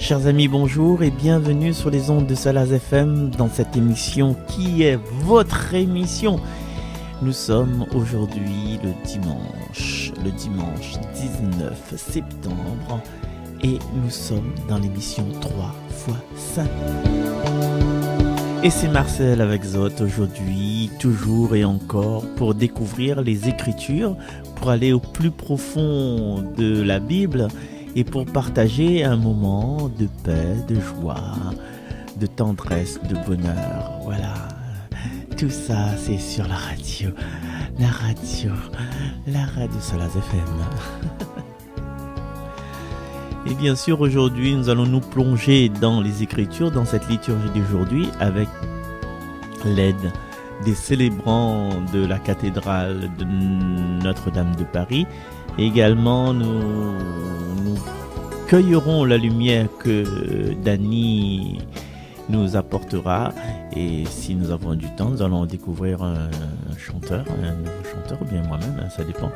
Chers amis, bonjour et bienvenue sur les ondes de Salaz FM dans cette émission qui est votre émission. Nous sommes aujourd'hui le dimanche 19 septembre et nous sommes dans l'émission 3 x 5. Et c'est Marcel avec Zot aujourd'hui, toujours et encore, pour découvrir les Écritures, pour aller au plus profond de la Bible et pour partager un moment de paix, de joie, de tendresse, de bonheur. Voilà, tout ça c'est sur la radio Salaz FM. Et bien sûr, aujourd'hui, nous allons nous plonger dans les Écritures, dans cette liturgie d'aujourd'hui, avec l'aide des célébrants de la cathédrale de Notre-Dame de Paris. Et également, nous cueillerons la lumière que Dany nous apportera. Et si nous avons du temps, nous allons découvrir un nouveau chanteur, ou bien moi-même, ça dépend.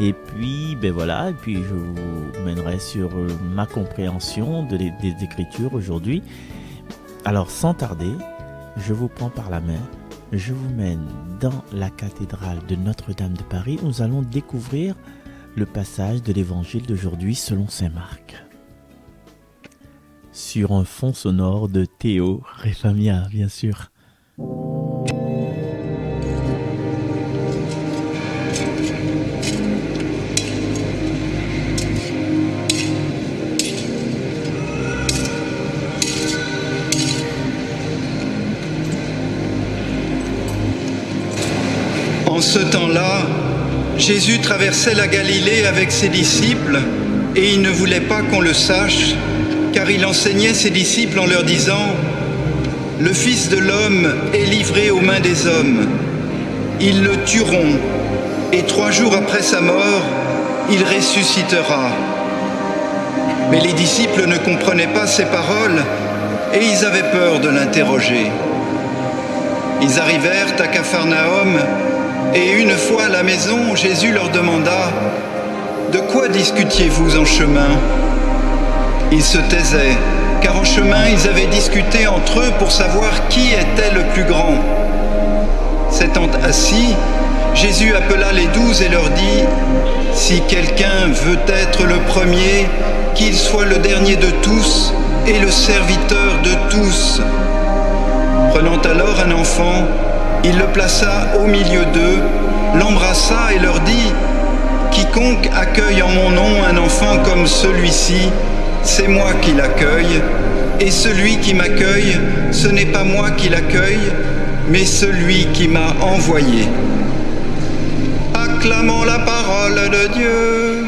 Et puis, je vous mènerai sur ma compréhension des Écritures aujourd'hui. Alors, sans tarder, je vous prends par la main, je vous mène dans la cathédrale de Notre-Dame de Paris. Nous allons découvrir le passage de l'évangile d'aujourd'hui selon saint Marc. Sur un fond sonore de Théo Réfamia, bien sûr. En ce temps-là, Jésus traversait la Galilée avec ses disciples et il ne voulait pas qu'on le sache, car il enseignait ses disciples en leur disant « Le Fils de l'homme est livré aux mains des hommes. Ils le tueront et 3 jours après sa mort, il ressuscitera. » Mais les disciples ne comprenaient pas ces paroles et ils avaient peur de l'interroger. Ils arrivèrent à Capharnaüm. Et une fois à la maison, Jésus leur demanda « De quoi discutiez-vous en chemin ?» Ils se taisaient, car en chemin, ils avaient discuté entre eux pour savoir qui était le plus grand. S'étant assis, Jésus appela les 12 et leur dit « Si quelqu'un veut être le premier, qu'il soit le dernier de tous et le serviteur de tous. » Prenant alors un enfant, il le plaça au milieu d'eux, l'embrassa et leur dit « Quiconque accueille en mon nom un enfant comme celui-ci, c'est moi qui l'accueille, et celui qui m'accueille, ce n'est pas moi qui l'accueille, mais celui qui m'a envoyé. » Acclamons la parole de Dieu.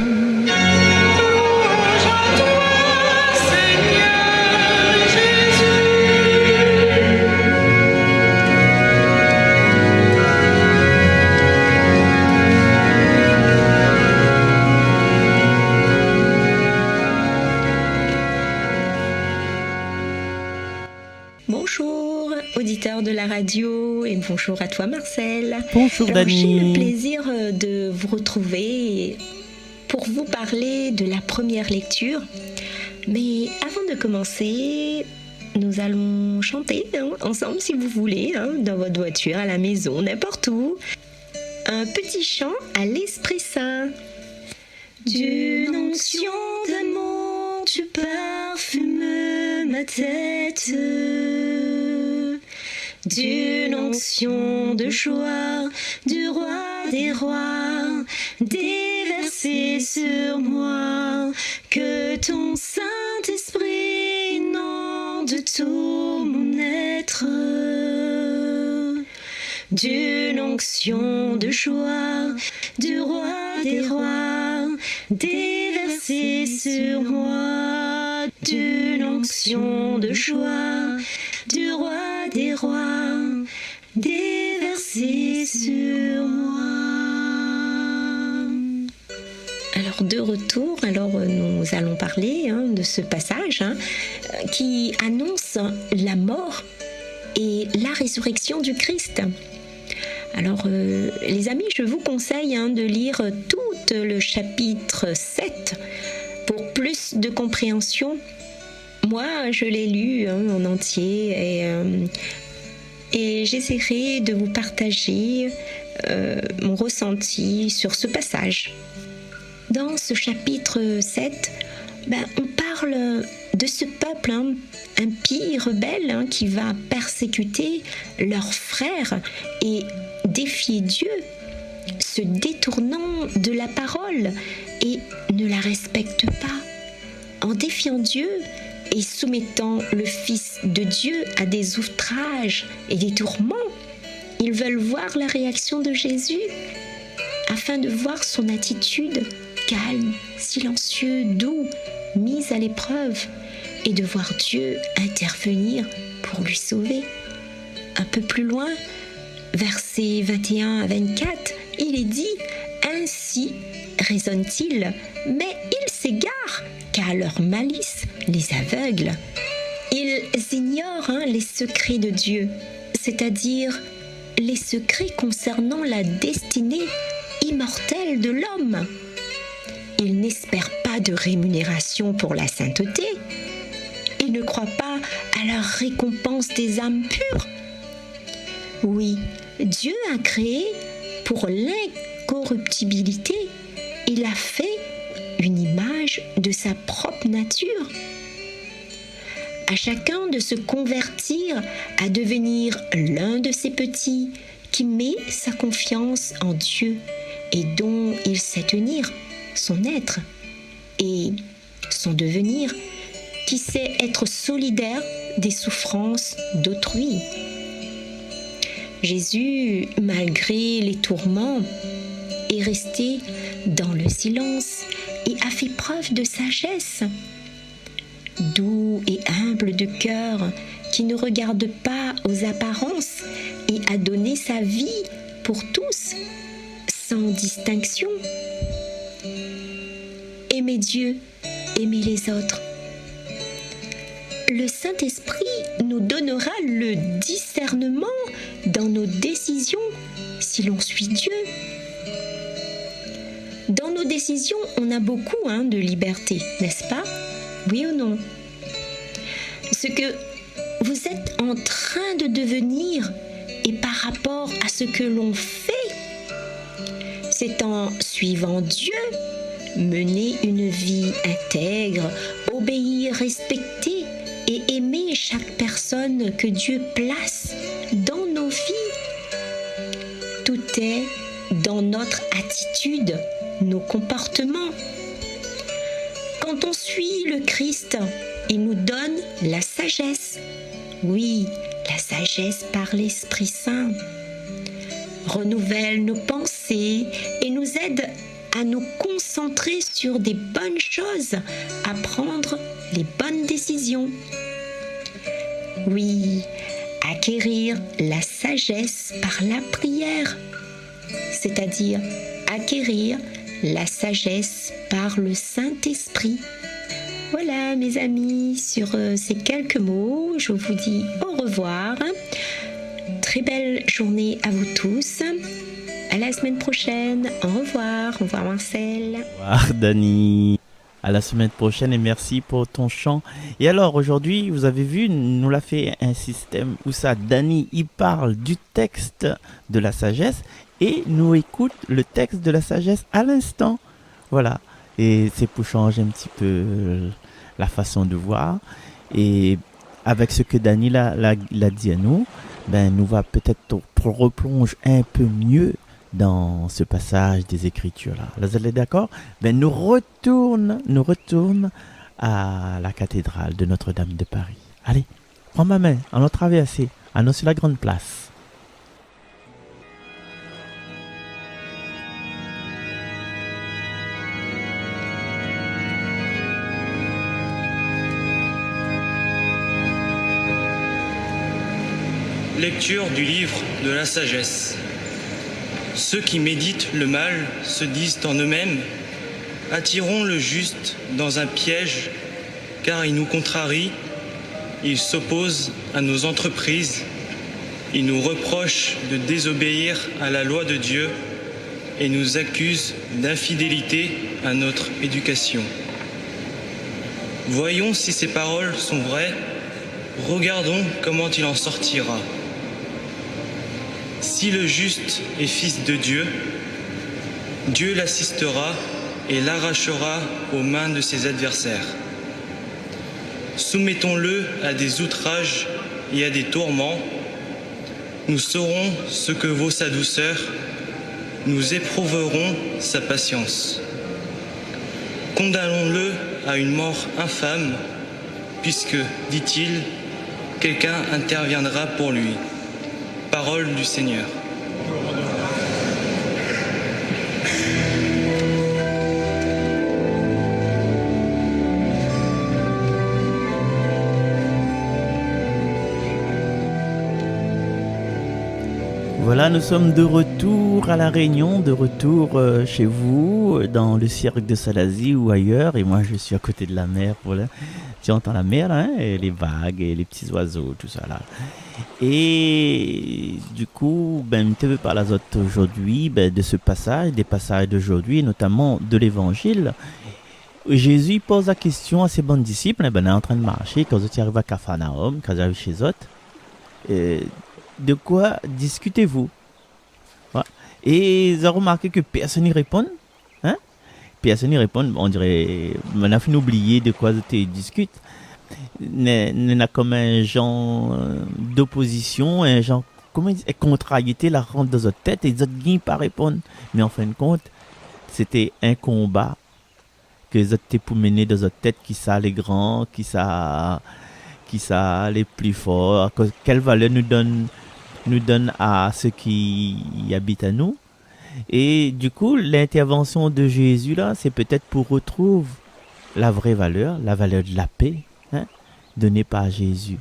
Bonjour, auditeurs de la radio, et bonjour à toi Marcel. Bonjour Dany. J'ai le plaisir de vous retrouver pour vous parler de la première lecture. Mais avant de commencer, nous allons chanter ensemble si vous voulez, dans votre voiture, à la maison, n'importe où. Un petit chant à l'Esprit Saint. D'une onction d'amour, tu parfumes ma tête. D'une onction de joie, du roi des rois, déversée sur moi, que ton Saint-Esprit inonde tout mon être. D'une onction de joie, du roi des rois, déversée sur moi, d'une onction de joie, du roi des rois, déversée sur moi. Alors de retour, nous allons parler de ce passage qui annonce la mort et la résurrection du Christ. Alors, les amis, je vous conseille de lire tout le chapitre 7 pour plus de compréhension. Moi, je l'ai lu en entier et j'essaierai de vous partager mon ressenti sur ce passage. Dans ce chapitre 7, on parle de ce peuple impie, rebelle, qui va persécuter leurs frères et défier Dieu, se détournant de la parole et ne la respecte pas. En défiant Dieu et soumettant le Fils de Dieu à des outrages et des tourments, ils veulent voir la réaction de Jésus afin de voir son attitude calme, silencieux, doux, mise à l'épreuve et de voir Dieu intervenir pour lui sauver. Un peu plus loin, versets 21 à 24, il est dit « Ainsi raisonnent-ils, mais ils s'égarent, car leur malice les aveugle. Ils ignorent les secrets de Dieu, c'est-à-dire les secrets concernant la destinée immortelle de l'homme. Ils n'espèrent pas de rémunération pour la sainteté. Ils ne croient pas à la récompense des âmes pures. Oui, Dieu a créé pour l'incorruptibilité. Il a fait une image de sa propre nature. À chacun de se convertir, à devenir l'un de ces petits qui met sa confiance en Dieu et dont il sait tenir son être et son devenir, qui sait être solidaire des souffrances d'autrui. Jésus, malgré les tourments, est resté dans le silence et a fait preuve de sagesse. Doux et humble de cœur, qui ne regarde pas aux apparences et a donné sa vie pour tous, sans distinction. Aimez Dieu, aimez les autres. Le Saint-Esprit nous donnera le discernement dans nos décisions si l'on suit Dieu. Dans nos décisions, on a beaucoup de liberté, n'est-ce pas? Oui ou non? Ce que vous êtes en train de devenir et par rapport à ce que l'on fait, c'est en suivant Dieu, mener une vie intègre, obéir, respecter et aimer chaque personne que Dieu place dans nos vies. Tout est dans notre attitude, nos comportements. Quand on suit le Christ, il nous donne la sagesse. Oui, la sagesse par l'Esprit Saint. Renouvelle nos pensées et nous aide à nous concentrer sur des bonnes choses, à prendre les bonnes décisions. Oui, acquérir la sagesse par la prière, c'est-à-dire acquérir la sagesse par le Saint-Esprit. Voilà mes amis, sur ces quelques mots, je vous dis au revoir. Très belle journée à vous tous. À la semaine prochaine. Au revoir Marcel. Au revoir Dani. À la semaine prochaine et merci pour ton chant. Et alors aujourd'hui, vous avez vu, nous l'a fait un système où ça, Dani, il parle du texte de la sagesse et nous écoute le texte de la sagesse à l'instant. Voilà. Et c'est pour changer un petit peu la façon de voir. Et avec ce que Dani l'a dit à nous, nous va peut-être replonger un peu mieux dans ce passage des Écritures-là. Là, vous êtes d'accord? Nous retourne à la cathédrale de Notre-Dame de Paris. Allez, prends ma main, allons traverser, allons sur la grande place. Lecture du livre de la sagesse. Ceux qui méditent le mal se disent en eux-mêmes « Attirons le juste dans un piège, car il nous contrarie, il s'oppose à nos entreprises, il nous reproche de désobéir à la loi de Dieu et nous accuse d'infidélité à notre éducation. » Voyons si ces paroles sont vraies, regardons comment il en sortira. Si le juste est fils de Dieu, Dieu l'assistera et l'arrachera aux mains de ses adversaires. Soumettons-le à des outrages et à des tourments. Nous saurons ce que vaut sa douceur, nous éprouverons sa patience. Condamnons-le à une mort infâme, puisque, dit-il, quelqu'un interviendra pour lui. Parole du Seigneur. Voilà, nous sommes de retour à La Réunion, de retour chez vous, dans le cirque de Salazie ou ailleurs. Et moi, je suis à côté de la mer. Voilà. Tu entends la mer, hein, et les vagues, et les petits oiseaux, tout ça là. Et du coup, je veux parler aujourd'hui de ce passage, des passages d'aujourd'hui, notamment de l'Évangile. Jésus pose la question à ses bons disciples. On est en train de marcher, quand ils arrivent à Capharnaüm, quand ils arrivent chez eux. De quoi discutez-vous? Voilà. Et ils ont remarqué que personne n'y répond. Hein? Personne n'y répond. On dirait, on a fini d'oublier de quoi ils discutent. On a comme un genre d'opposition, un genre, contrariété la rentre dans notre tête et ils n'ont pas répondre. Mais en fin de compte, c'était un combat que ils étaient pour mener dans notre tête, qui ça les grands, qui ça les plus forts, quelle valeur nous donne à ceux qui y habitent à nous. Et du coup, l'intervention de Jésus là, c'est peut-être pour retrouver la vraie valeur, la valeur de la paix, hein, donnée par Jésus.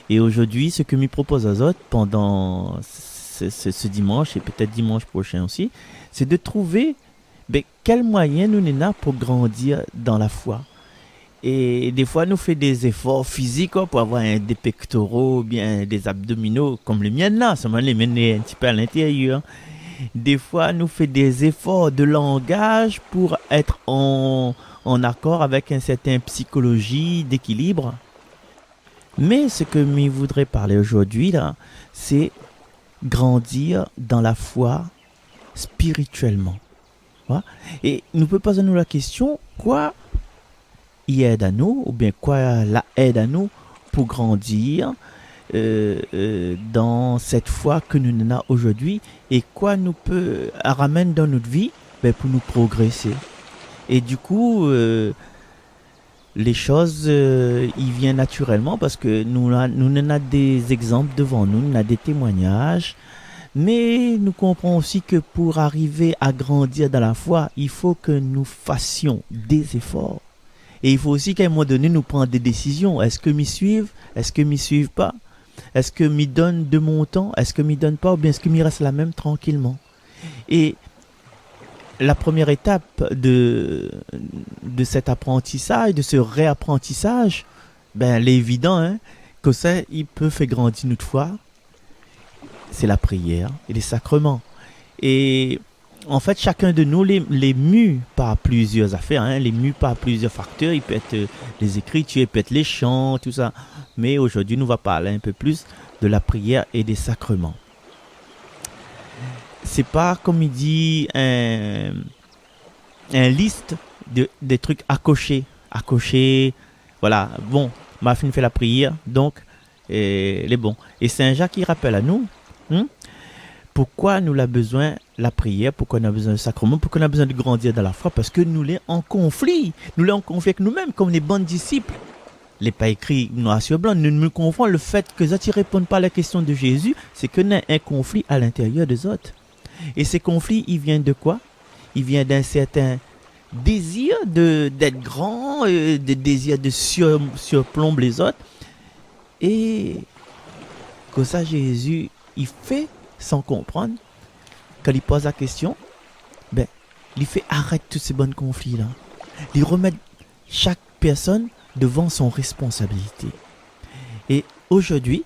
Et aujourd'hui, ce que me propose aux autres pendant ce dimanche et peut-être dimanche prochain aussi, c'est de trouver quel moyen nous avons pour grandir dans la foi. Et des fois, nous faisons des efforts physiques pour avoir des pectoraux, bien des abdominaux, comme les miens là, seulement les miens un petit peu à l'intérieur. Des fois, nous faisons des efforts de langage pour être en accord avec une certaine psychologie d'équilibre. Mais ce que je voudrais parler aujourd'hui, là, c'est grandir dans la foi spirituellement. Voilà. Et nous pouvons poser nous la question, quoi il aide à nous, ou bien quoi la aide à nous pour grandir dans cette foi que nous avons aujourd'hui, et quoi nous peut ramène dans notre vie pour nous progresser. Et du coup, les choses y viennent naturellement parce que nous avons des exemples devant nous, nous avons des témoignages, mais nous comprenons aussi que pour arriver à grandir dans la foi, il faut que nous fassions des efforts. Et il faut aussi qu'à un moment donné, nous prenions des décisions. Est-ce que m'y suivent? Est-ce que m'y suivent pas? Est-ce que m'y donnent de mon temps? Est-ce que m'y donnent pas? Ou bien est-ce que m'y reste la même tranquillement? Et la première étape de cet apprentissage, de ce réapprentissage, l'évident, hein, que ça, il peut faire grandir notre foi, c'est la prière et les sacrements. Et en fait, chacun de nous les mue par plusieurs affaires, hein, les mue par plusieurs facteurs. Il peut être les écritures, il peut être les chants, tout ça. Mais aujourd'hui, nous allons parler un peu plus de la prière et des sacrements. C'est pas, comme il dit, un liste des trucs à cocher. Voilà, bon, ma fille fait la prière, donc, elle est bon. Et Saint Jacques, il rappelle à nous, pourquoi nous avons besoin de la prière, pourquoi nous avons besoin du sacrement, pourquoi nous avons besoin de grandir dans la foi, parce que nous sommes en conflit. Nous sommes en conflit avec nous-mêmes, comme les bons disciples. Les pas écrits noir sur blanc, nous nous confondons. Le fait que les autres ne répondent pas à la question de Jésus, c'est que nous avons un conflit à l'intérieur des autres. Et ces conflits, ils viennent de quoi? Ils viennent d'un certain désir d'être grand, de désir de surplomber les autres. Et comme ça, Jésus, il fait sans comprendre. Quand il pose la question, il fait arrête tous ces bons conflits-là. Il remet chaque personne devant son responsabilité. Et aujourd'hui,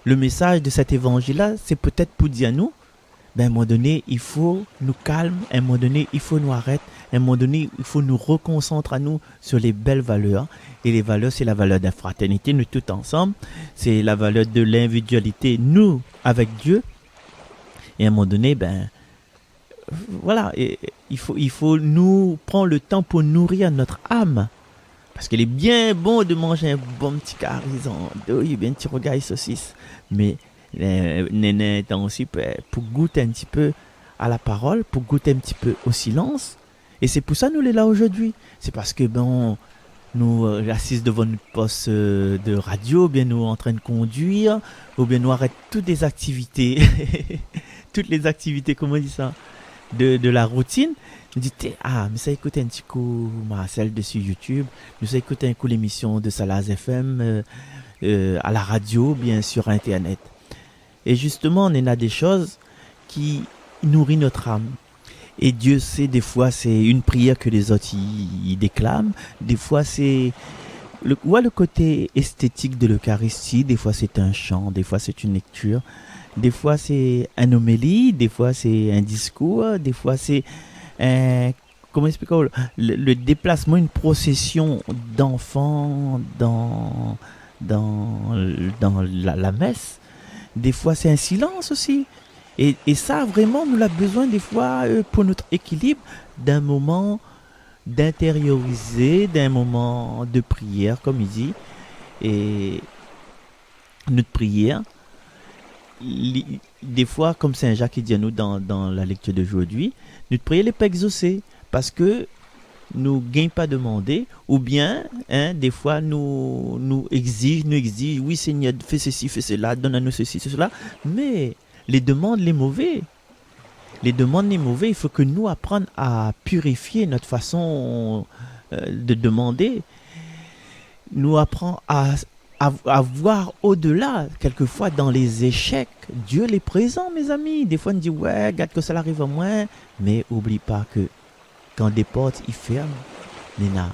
le message de cet évangile-là, c'est peut-être pour dire à nous, ben, à un moment donné, il faut nous calmer, à un moment donné, il faut nous arrêter, à un moment donné, il faut nous reconcentrer à nous sur les belles valeurs. Et les valeurs, c'est la valeur de la fraternité, nous tous ensemble. C'est la valeur de l'individualité, nous, avec Dieu. Et à un moment donné, ben, voilà, et il faut nous prendre le temps pour nourrir notre âme. Parce qu'il est bien bon de manger un bon petit carison, oui, bien petit rogaille saucisse. Mais Néné étant aussi pour goûter un petit peu à la parole, pour goûter un petit peu au silence. Et c'est pour ça que nous sommes là aujourd'hui. C'est parce que nous assisons devant notre poste de radio, ou bien nous en train de conduire, ou bien nous arrêtons toutes les activités, toutes les activités, comment on dit ça, de la routine. Nous disons, mais ça écoute un petit coup Marcel dessus YouTube, nous ça écoute un coup l'émission de Salaz FM à la radio, bien sur Internet. Et justement, on a des choses qui nourrissent notre âme. Et Dieu sait, des fois, c'est une prière que les autres y déclament. Des fois, c'est le côté esthétique de l'Eucharistie. Des fois, c'est un chant. Des fois, c'est une lecture. Des fois, c'est un homélie. Des fois, c'est un discours. Des fois, c'est comment expliquer le déplacement, une procession d'enfants dans la messe. Des fois, c'est un silence aussi. Et ça, vraiment, nous avons besoin des fois, pour notre équilibre, d'un moment d'intérioriser, d'un moment de prière, comme il dit. Et notre prière, des fois, comme Saint Jacques dit à nous dans la lecture d'aujourd'hui, notre prière n'est pas exaucée parce que nous ne gagnons pas demander, ou bien, des fois, nous exige, oui Seigneur, fais ceci, fais cela, donne à nous ceci, cela, mais les demandes, les mauvais, il faut que nous apprenions à purifier notre façon de demander, nous apprendre à voir au-delà, quelquefois dans les échecs, Dieu est présent, mes amis. Des fois, on dit, ouais, regarde que ça arrive à moi, mais oublie pas que quand des portes, ils ferment, Nena,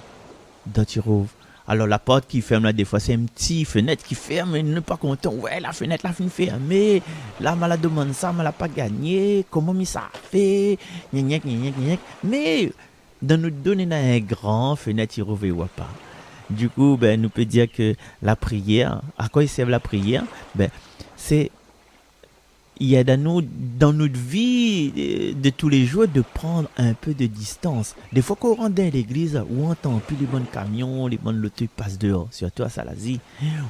d'autres rouvrent. Alors, la porte qui ferme, là, des fois, c'est une petite fenêtre qui ferme, et ne pas content, ouais, la fenêtre, la fin fermée, là, m'a demandé ça, m'a pas gagné, comment ça fait, gnac, mais, dans nous donner un grand fenêtre, il rouvre pas. Du coup, nous peut dire que la prière, à quoi il sert la prière? C'est, il y a dans notre vie de tous les jours de prendre un peu de distance. Des fois qu'on rentre dans l'église, où on n'entend plus les bons camions, les bonnes lotos passent dehors, surtout à Salazie,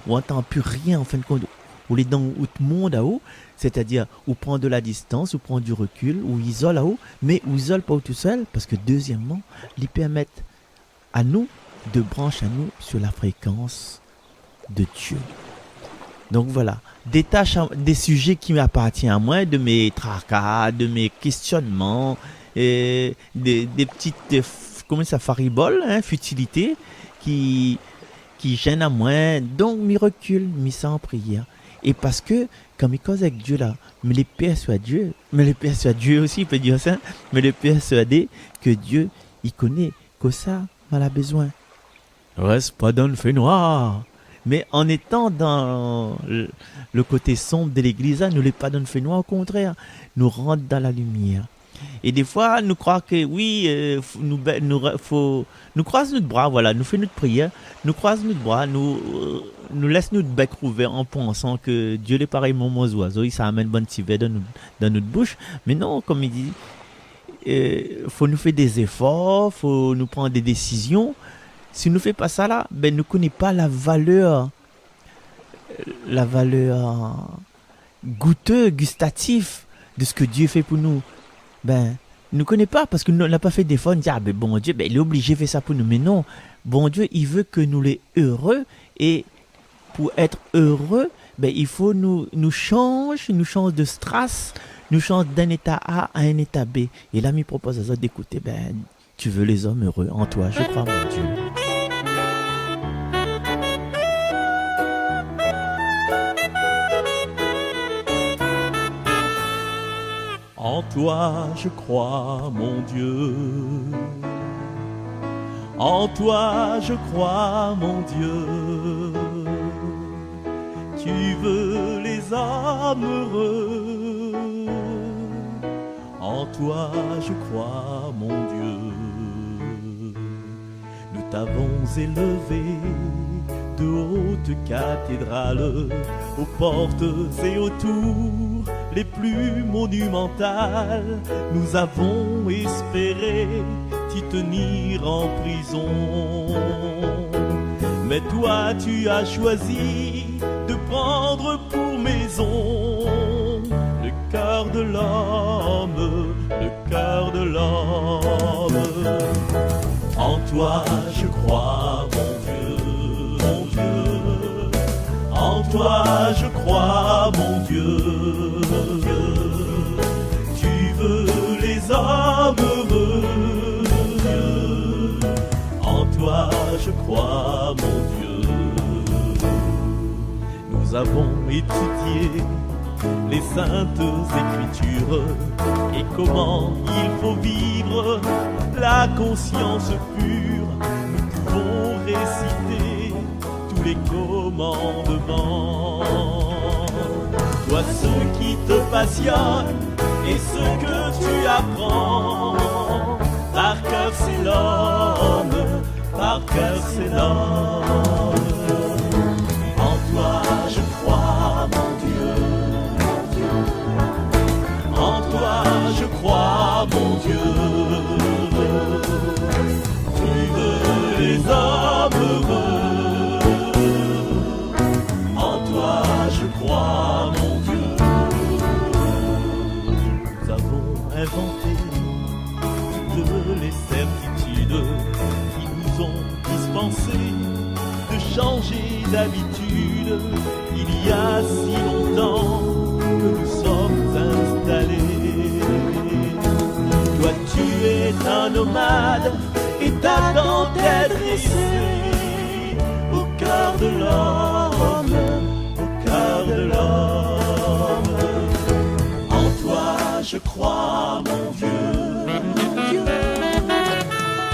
où on n'entend plus rien en fin de compte, où les dans tout le monde à haut, c'est-à-dire où prend de la distance, où prend du recul, où isole à haut, mais où isole pas tout seul, parce que deuxièmement, ils permettent à nous de brancher à nous sur la fréquence de Dieu. Donc voilà, des sujets qui m'appartiennent à moi, de mes tracas, de mes questionnements, des petites, comment ça, fariboles, futilités, qui gênent à moi. Donc, m'y recule, m'y sens en prière. Et parce que, quand je cause avec Dieu là, me les persuader, Dieu aussi, il peut dire ça, me les persuader que Dieu, il connaît, que ça, m'en a besoin. Reste pas dans le feu noir. Mais en étant dans le côté sombre de l'église, nous ne pas dans le feu noir, au contraire, nous rentre dans la lumière. Et des fois, nous croyons que oui, nous croisons notre bras, voilà, nous faisons notre prière, nous croisons notre bras, nous laissons notre bec ouvert en pensant que Dieu est pareil, mon oiseau, il s'amène bon petit verre dans notre bouche. Mais non, comme il dit, faut nous faire des efforts, faut nous prendre des décisions. Si nous ne faisons pas ça là, nous ne connaissons pas la valeur goûteuse, gustative de ce que Dieu fait pour nous. Nous ne connaissons pas parce que nous n'avons pas fait d'efforts. On dit, bon Dieu, il est obligé de faire ça pour nous. Mais non, bon Dieu, il veut que nous les heureux. Et pour être heureux, il faut nous changer de strass, nous changer d'un état A à un état B. Et là, il propose à ça d'écouter, tu veux les hommes heureux en toi, je crois, mon Dieu. En toi je crois, mon Dieu. En toi je crois, mon Dieu. Tu veux les hommes heureux En toi je crois, mon Dieu. Nous t'avons élevé de hautes cathédrales, aux portes et aux tours les plus monumentales. Nous avons espéré t'y tenir en prison. Mais toi tu as choisi de prendre pour maison le cœur de l'homme, le cœur de l'homme. En toi je crois, mon Dieu, mon Dieu. En toi je crois, mon Dieu, mon Dieu. Tu veux les hommes heureux. En toi je crois, mon Dieu. Nous avons étudié les saintes écritures et comment il faut vivre la conscience pure. Nous pouvons réciter tous les commandements. Toi ce qui te passionne et ce que tu apprends, par cœur c'est l'homme, par cœur c'est l'homme. En toi je crois, mon Dieu. En toi je crois, mon Dieu. Tu veux les hommes heureux. En toi je crois, mon Dieu. Nous avons inventé toutes les certitudes qui nous ont dispensé de changer d'habitude. Il y a si longtemps que nous sommes installés. Toi tu es un nomade et t'attends d'être dressé au cœur de l'homme, au cœur de l'homme. En toi je crois, mon Dieu.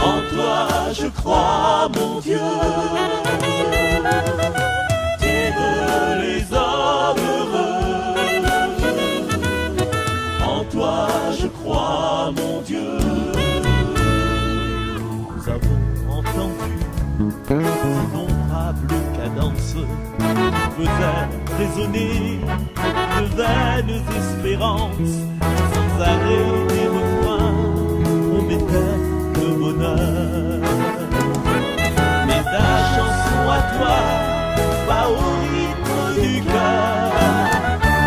En toi je crois, mon Dieu. Tu veux les hommes heureux. En toi je crois, mon Dieu. Nous avons entendu d'innombrables cadences qui faisaient résonner de vaines espérances. Sans arrêt des refrains promettaient le bonheur. Mais ta chanson à toi va au rythme du cœur,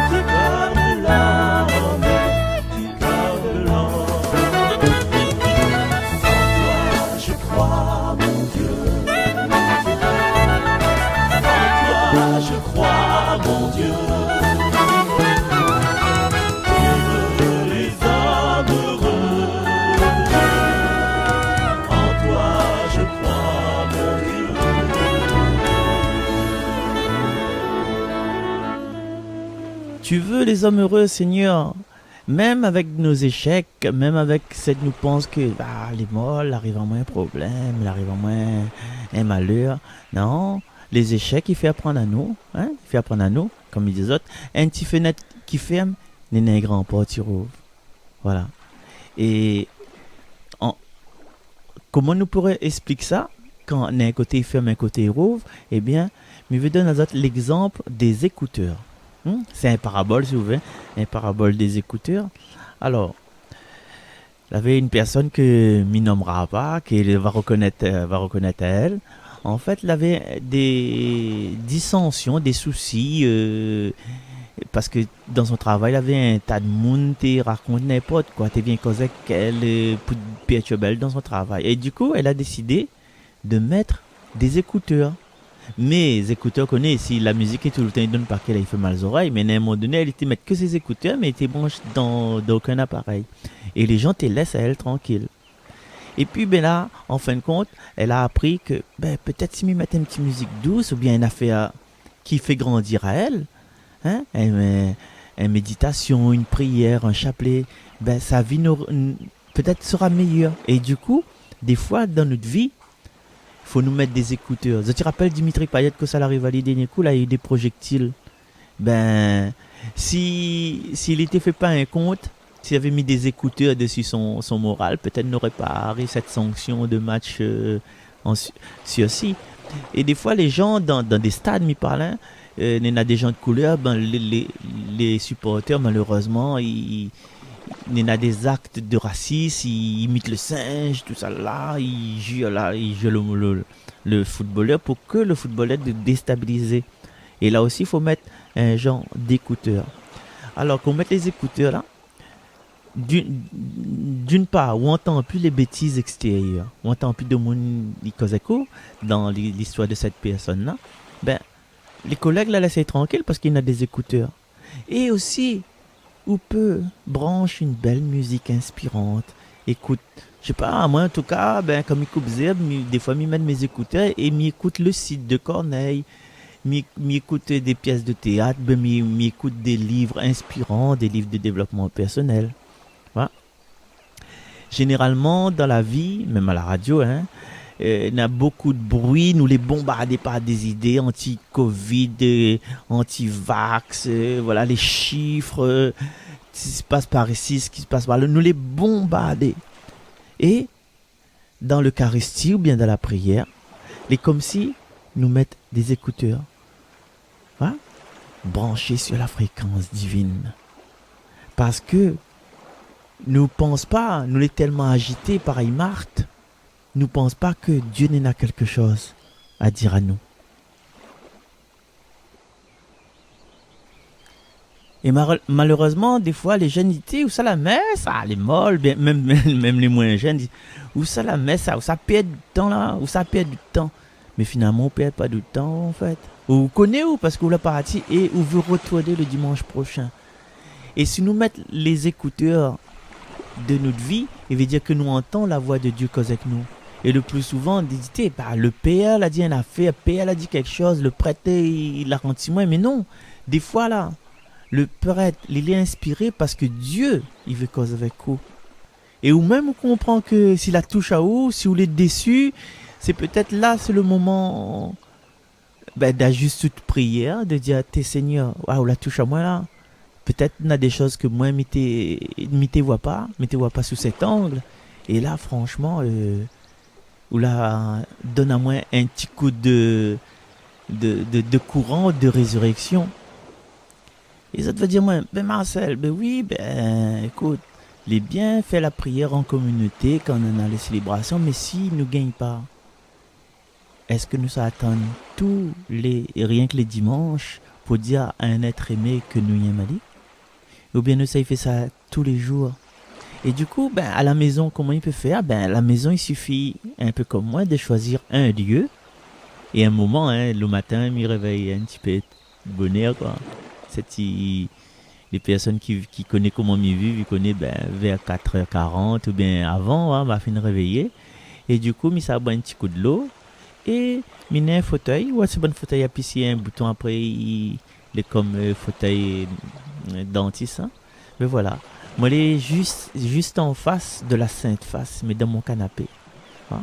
du cœur de l'homme, du cœur de l'homme. En toi je crois, mon Dieu. En toi je crois, mon Dieu. Tu veux les hommes heureux. En toi je crois, mon Dieu. Tu veux les hommes heureux, Seigneur, même avec nos échecs, même avec cette nous pense que les molles arrivent à moins un problème, il arrive à moins un malheur. Non, les échecs, il fait apprendre à nous, hein? Il fait apprendre à nous, comme ils disent autres, un petit fenêtre qui ferme, n'est un grand porte qui rouvre. Voilà. Et comment nous pourrions expliquer ça quand un côté ferme, un côté rouvre? Eh bien, je vais donner l'exemple des écouteurs. C'est un parabole, si vous voulez, un parabole des écouteurs. Alors, il y avait une personne que je ne nommera pas, qui va reconnaître à elle. En fait, il avait des dissensions, des soucis, parce que dans son travail, il avait un tas de monde qui raconte n'importe quoi. Tu bien causé qu'elle pour perturber dans son travail. Et du coup, elle a décidé de mettre des écouteurs. Mais les écouteurs connaissent, si la musique est tout le temps, il donne pas qu'elle fait mal aux oreilles, mais à un moment donné, elle était mettre que ses écouteurs, mais elle était branchée dans aucun appareil. Et les gens te laissent à elle tranquille. Et puis ben là, en fin de compte, elle a appris que peut-être si elle mettait une petite musique douce ou bien une affaire qui fait grandir à elle, hein, une méditation, une prière, un chapelet, sa vie peut-être sera meilleure. Et du coup, des fois dans notre vie, il faut nous mettre des écouteurs. Je te rappelle Dimitri Payet que ça l'arrive à l'idée d'un coup, là il y a eu des projectiles. S'il était fait pas un compte, s'il avait mis des écouteurs dessus son moral, peut-être n'aurait pas eu cette sanction de match aussi. Et des fois, les gens dans des stades, m'y parlent, il y en a des gens de couleur, ben, les supporters, malheureusement, il y en a des actes de racisme, ils imitent le singe, tout ça là, ils jouent le footballeur pour que le footballeur soit déstabilisé. Et là aussi, il faut mettre un genre d'écouteurs. Alors qu'on mette les écouteurs là, d'une part, on n'entend plus les bêtises extérieures, on n'entend plus de monde qui cause dans l'histoire de cette personne-là, ben, les collègues la laissent tranquille parce qu'il y a des écouteurs. Et aussi, on peut brancher une belle musique inspirante. Écoute, je sais pas, moi en tout cas, ben, comme il coupe Zeb, des fois, je mets mes écouteurs et j'écoute le site de Corneille. M'écoute des pièces de théâtre, m'écoute des livres inspirants, des livres de développement personnel. Voilà. Généralement, dans la vie, même à la radio, il y a beaucoup de bruit, nous les bombardons par des idées anti-Covid, anti-vax, voilà, les chiffres, ce qui se passe par ici, ce qui se passe par là, nous les bombardons. Et dans l'Eucharistie ou bien dans la prière, les comme si nous mettent des écouteurs. Hein? Branchés sur la fréquence divine. Parce que nous ne pensons pas, nous les tellement agités par Marthe, nous ne pensons pas que Dieu n'en a quelque chose à dire à nous. Et malheureusement, des fois, les jeunes disent, où ça la messe, les molles, même les moins jeunes disent, où ça la messe, où ça perd du temps là, où ça perd du temps. Mais finalement, on ne perd pas de temps en fait. Vous connaissez où parce que vous l'avez parti et vous veut retourner le dimanche prochain. Et si nous mettons les écouteurs de notre vie, il veut dire que nous entendons la voix de Dieu cause avec nous. Et le plus souvent, on dit, le Père a dit une affaire, le Père a dit quelque chose, le prêtre il a rendu moi. Mais non, des fois là, le prêtre, il est inspiré parce que Dieu, il veut cause avec vous. Et ou même on comprend que s'il la touche à vous, si vous êtes déçu, c'est peut-être là, c'est le moment d'ajuster toute prière, de dire, t'es Seigneur, waouh, la touche à moi là. Peut-être il y a des choses que moi, je vois pas sous cet angle. Et là, franchement, ou là, donne à moi un petit coup de courant, de résurrection. Et ça te veut dire, moi, Marcel, oui, écoute, les bien fait la prière en communauté quand on a les célébrations, mais si nous ne gagnons pas, est-ce que nous attendons rien que les dimanches pour dire à un être aimé que nous y aimons? Ou bien nous, ça fait ça tous les jours. Et du coup, à la maison, comment il peut faire? À la maison, il suffit, un peu comme moi, de choisir un lieu et un moment. Le matin, il me réveille un petit peu de bonheur, quoi. Les personnes qui connaissent comment me vivre, ils connaissent vers 4h40 ou bien avant, m'a fait réveiller. Et du coup, il s'aboie un petit coup de l'eau et il met un fauteuil. Ouais, c'est bon fauteuil à pisser, un bouton après, il est comme fauteuil dentiste. Mais voilà. Moi, il est juste en face de la Sainte Face, mais dans mon canapé. Hein?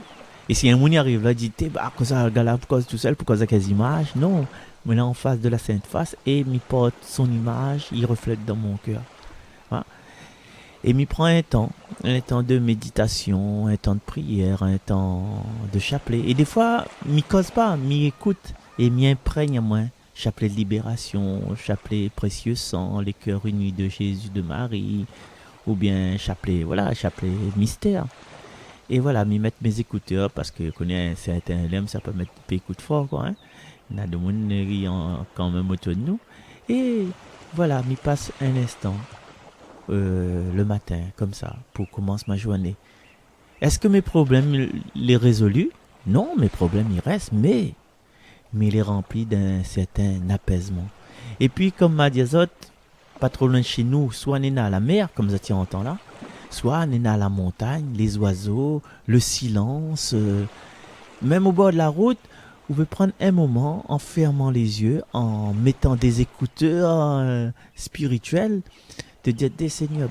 Et si un moun y arrive là, il dit, cause ça, regarde pour cause tout seul, pour cause de quelle image? Non. Mais là, en face de la Sainte Face, et il porte son image, il reflète dans mon cœur. Hein? Et il prend un temps de méditation, un temps de prière, un temps de chapelet. Et des fois, il cause pas, il écoute et il imprègne à moi. Chapelet de libération, chapelet précieux sang, les cœurs unis de Jésus, de Marie, ou bien chapelet mystère. Et voilà, m'y mettre mes écouteurs parce que je connais un certain lemme, ça peut mettre des écoutes forts, quoi. Hein? Il y a des gens qui quand même autour de nous. Et voilà, m'y passe un instant le matin, comme ça, pour commencer ma journée. Est-ce que mes problèmes les résolus? Non, mes problèmes ils restent, mais il est rempli d'un certain apaisement. Et puis, comme m'a dit Azot, pas trop loin de chez nous, soit on est à la mer, comme ça tu entends là, soit on est à la montagne, les oiseaux, le silence. Même au bord de la route, vous pouvez prendre un moment en fermant les yeux, en mettant des écouteurs spirituels, de dire, des Seigneur,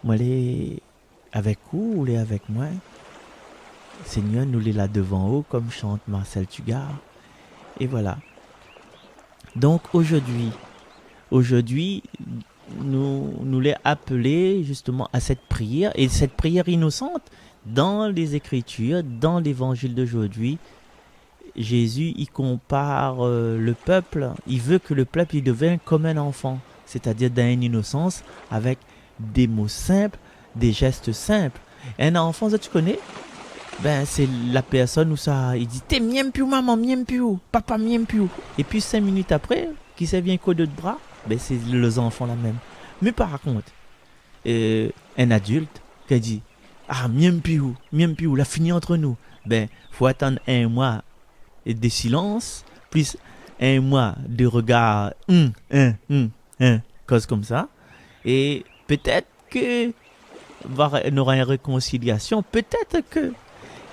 moi les avec vous ou les avec moi. Seigneur, nous les là devant eux, comme chante Marcel Tugard. Et voilà. Donc aujourd'hui, nous les appeler justement à cette prière, et cette prière innocente dans les Écritures, dans l'Évangile d'aujourd'hui. Jésus, il compare le peuple, il veut que le peuple il devienne comme un enfant, c'est-à-dire dans une innocence, avec des mots simples, des gestes simples. Un enfant, ça tu connais? Ben c'est la personne où ça, il dit t'es mien piou maman, mien piou, papa mien piou. Et puis 5 minutes après, qui ça vient coder de bras? Ben c'est les enfants là même. Mais par contre, un adulte qui dit ah mien piou, la fini entre nous. Ben faut attendre 1 mois de silence, plus 1 mois de regard, cause comme ça. Et peut-être que on aura une réconciliation, peut-être que.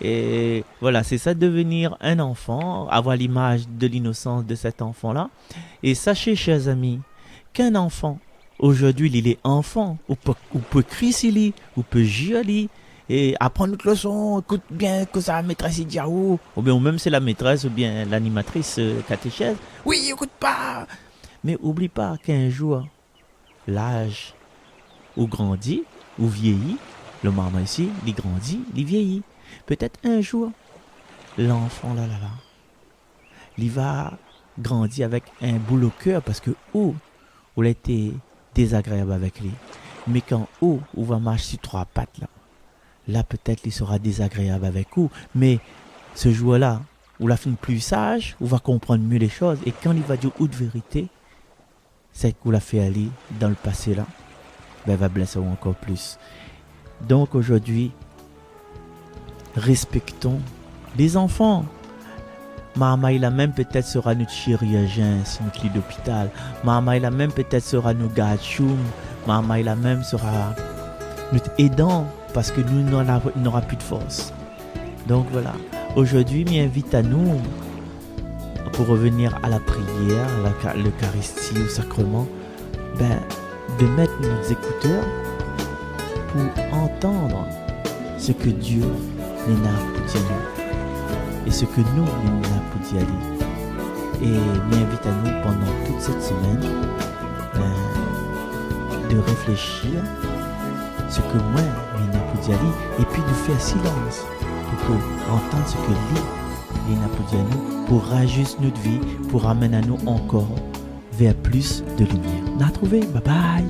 Et voilà, c'est ça, devenir un enfant, avoir l'image de l'innocence de cet enfant-là. Et sachez, chers amis, qu'un enfant, aujourd'hui, il est enfant, ou peut crier, ou peut jurer, et apprendre notre leçon, écoute bien que ça maîtresse dit ou bien même c'est la maîtresse ou bien l'animatrice catéchèse. Oui, écoute pas. Mais oublie pas qu'un jour, l'âge ou grandit, ou vieillit, le maman ici, il grandit, il vieillit. Peut-être un jour, l'enfant là, il va grandir avec un boule au cœur parce que on a été désagréable avec lui. Mais quand on va marcher sur 3 pattes là peut-être il sera désagréable avec vous. Mais ce jour-là, où la fin plus sage, on va comprendre mieux les choses. Et quand il va dire de vérité, c'est qu'on l'a fait aller dans le passé là, ben va blesser encore plus. Donc aujourd'hui, respectons les enfants. Maman il a même peut-être sera notre chirurgien sur notre lit d'hôpital. Maman il a même peut-être sera notre garde-choum. Maman il a même sera notre aidant parce que nous n'aura plus de force. Donc voilà, aujourd'hui m'invite à nous, pour revenir à la prière, l'Eucharistie, au sacrement, de mettre nos écouteurs pour entendre ce que Dieu nous a pour dire et ce que nous a pour dire. Et m'invite à nous pendant toute cette semaine de réfléchir ce que moi il a pour dire et puis de faire silence pour que entendre ce que lui il a pour dire nous, pour rajeunir notre vie, pour amener à nous encore vers plus de lumière. On a trouvé, bye bye.